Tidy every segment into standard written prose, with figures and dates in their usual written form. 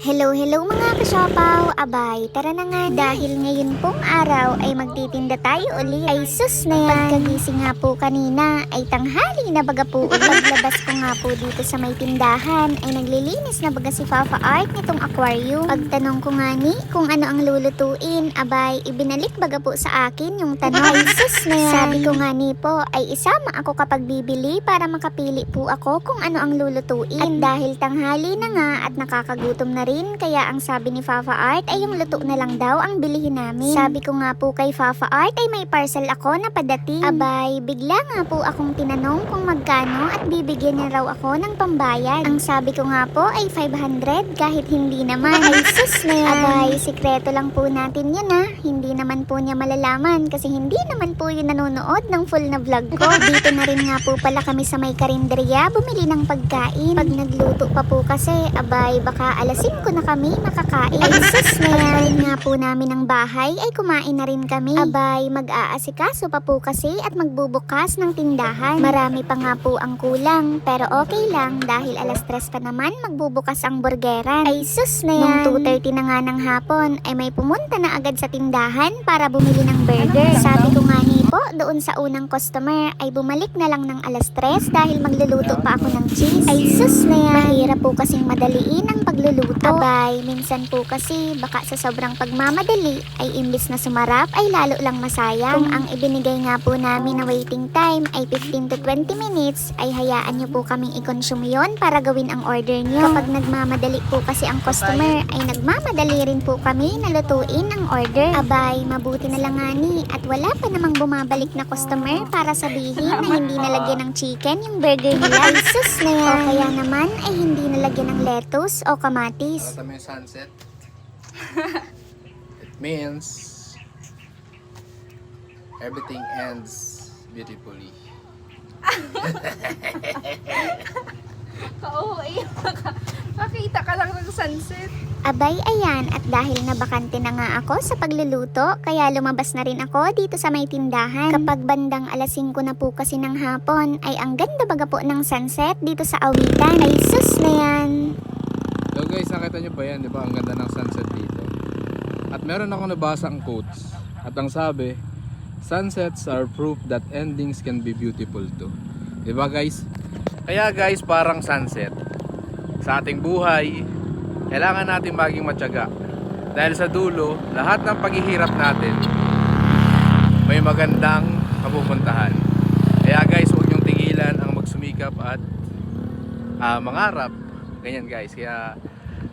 Hello mga kasiopaw! Abay, tara na nga dahil ngayon pong araw ay magtitinda tayo ulit. Ay sus na yan! Pagkagising nga po kanina ay tanghali na baga po ulit. Paglabas ko nga po dito sa may tindahan ay naglilinis na baga si Papa Art nitong aquarium. Pagtanong ko nga ni kung ano ang lulutuin, abay, ibinalik baga po sa akin yung tanong. Ay sus na yan! Sabi ko nga ni po ay isama ako kapag bibili para makapili po ako kung ano ang lulutuin. At dahil tanghali na nga at nakakagutom na rin, kaya ang sabi ni Papa Art ay yung luto na lang daw ang bilihin namin. Sabi ko nga po kay Papa Art ay may parcel ako na padating. Abay, bigla nga po akong tinanong kung magkano at bibigyan niya raw ako ng pambayad. Ang sabi ko nga po ay 500 kahit hindi naman. Ay sus na yan. Abay, sikreto lang po natin yun ha. Hindi naman po niya malalaman kasi hindi naman po yun nanonood ng full na vlog ko. Dito na rin nga po pala kami sa may karinderya bumili ng pagkain. Pag nagluto pa po kasi, abay, baka alas 5 na kami makakain. Ay sus na yan. Nga po namin ang bahay ay kumain na rin kami. Abay, mag-aasikaso pa po kasi at magbubukas ng tindahan. Marami pa nga po ang kulang pero okay lang dahil alas 3 pa naman magbubukas ang burgeran. Ay sus na yan. Nung 2:30 na nga ng hapon ay may pumunta na agad sa tindahan para bumili ng burger. Sabi ko nga ni po doon sa unang customer ay bumalik na lang ng alas 3 dahil magluluto pa ako ng cheese. Ay sus na yan. Mahirap po kasing madaliin ang pagluluto. Abay, minsan po kasi baka sa sobrang pagmamadali ay imbis na sumarap ay lalo lang masayang. Kung ang ibinigay nga po namin na waiting time ay 15 to 20 minutes ay hayaan nyo po kaming i-consume yon para gawin ang order nyo. Kapag nagmamadali po kasi ang customer ay nagmamadali rin po kami na lutuin ang order. Abay, mabuti na lang nga ni at wala pa namang bumabalik na customer para sabihin na hindi nalagyan ng chicken yung burger nila. Ay sus na yan. O kaya naman ay hindi nalagyan ng lettuce o kamatis. Nakita mo yung sunset? It means everything ends beautifully. Kakita ka lang ng sunset. Abay, ayan, at dahil nabakante na nga ako sa pagluluto, kaya lumabas na rin ako dito sa may tindahan. Kapag bandang alas 5 na po kasi ng hapon, ay ang ganda baga po ng sunset dito sa Awitan. Ay sus na yan! So guys, nakita nyo ba yan? Di ba? Ang ganda ng sunset dito. At meron ako nabasa ang quotes. At ang sabi, sunsets are proof that endings can be beautiful too. Di ba guys? Kaya guys, parang sunset. Sa ating buhay, kailangan natin maging matyaga. Dahil sa dulo, lahat ng paghihirap natin, may magandang mapupuntahan. Kaya guys, huwag niyong tigilan ang magsumikap at mangarap. Ganyan guys, kaya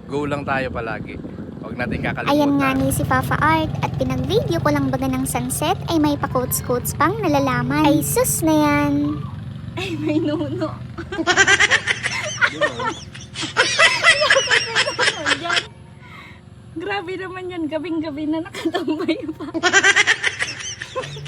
go lang tayo palagi. Huwag natin kakalimutan. Ayan nga ni si Papa Art at pinag-video ko lang baga ng sunset ay may pa-quotes-quotes pang nalalaman. Ay sus na yan! Ay, may nuno. Grabe naman yan, gabing-gabi na nakatambay pa.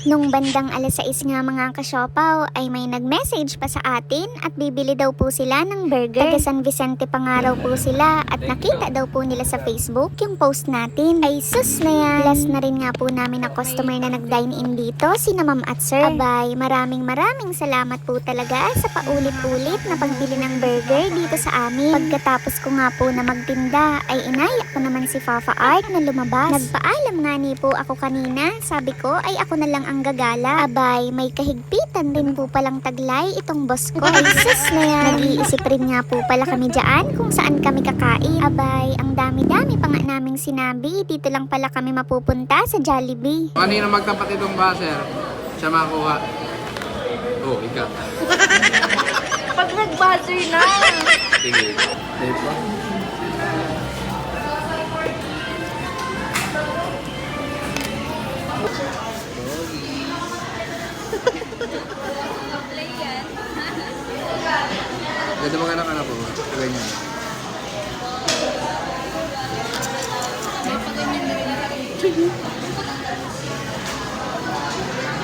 Nung bandang alas 6 nga mga kasiopaw ay may nag-message pa sa atin at bibili daw po sila ng burger. Taga San Vicente pa nga raw po sila at nakita daw po nila sa Facebook yung post natin. Ay sus na yan! Last na rin nga po namin na customer na nag-dine in dito, sina Ma'am at Sir. Abay, maraming salamat po talaga sa paulit-ulit na pagbili ng burger dito sa amin. Pagkatapos ko nga po na magtinda ay inayak ko naman si Papa Art na lumabas. Nagpaalam nga ni po ako kanina, sabi ko ay ako na lang ang gagala. Abay, may kahigpitan din po palang taglay itong boss ko. Ay sus na yan. Nag-iisip rin nga po pala kami dyan kung saan kami kakain. Abay, ang dami-dami pa nga naming sinabi. Dito lang pala kami mapupunta sa Jollibee. Kanina magtapat itong buzzer, siya makuha. Oh, ikaw. Pag nag-buzzer na. Sige. Diba? Ganda mga anak-anak ko. Ganyan.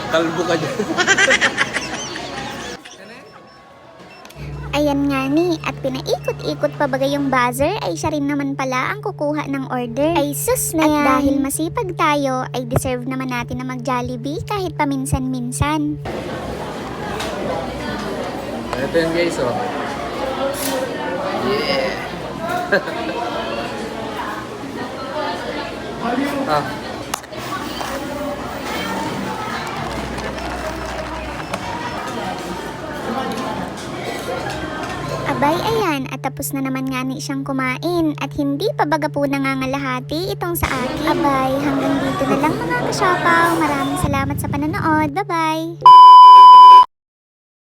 Kalbo ka dyan. Ayan nga ni, at pinaikot-ikot pa bagay yung buzzer ay siya rin naman pala ang kukuha ng order. Ay sus na yan. At dahil masipag tayo, ay deserve naman natin na mag-Jollibee kahit paminsan-minsan. Ito yun guys, oh. Yeah! Ah. Abay, ayan, at tapos na naman nga ni siyang kumain at hindi pa baga po nangangalahati itong sa akin. Abay, hanggang dito na lang mga kasiopaw. Maraming salamat sa panonood. Bye-bye!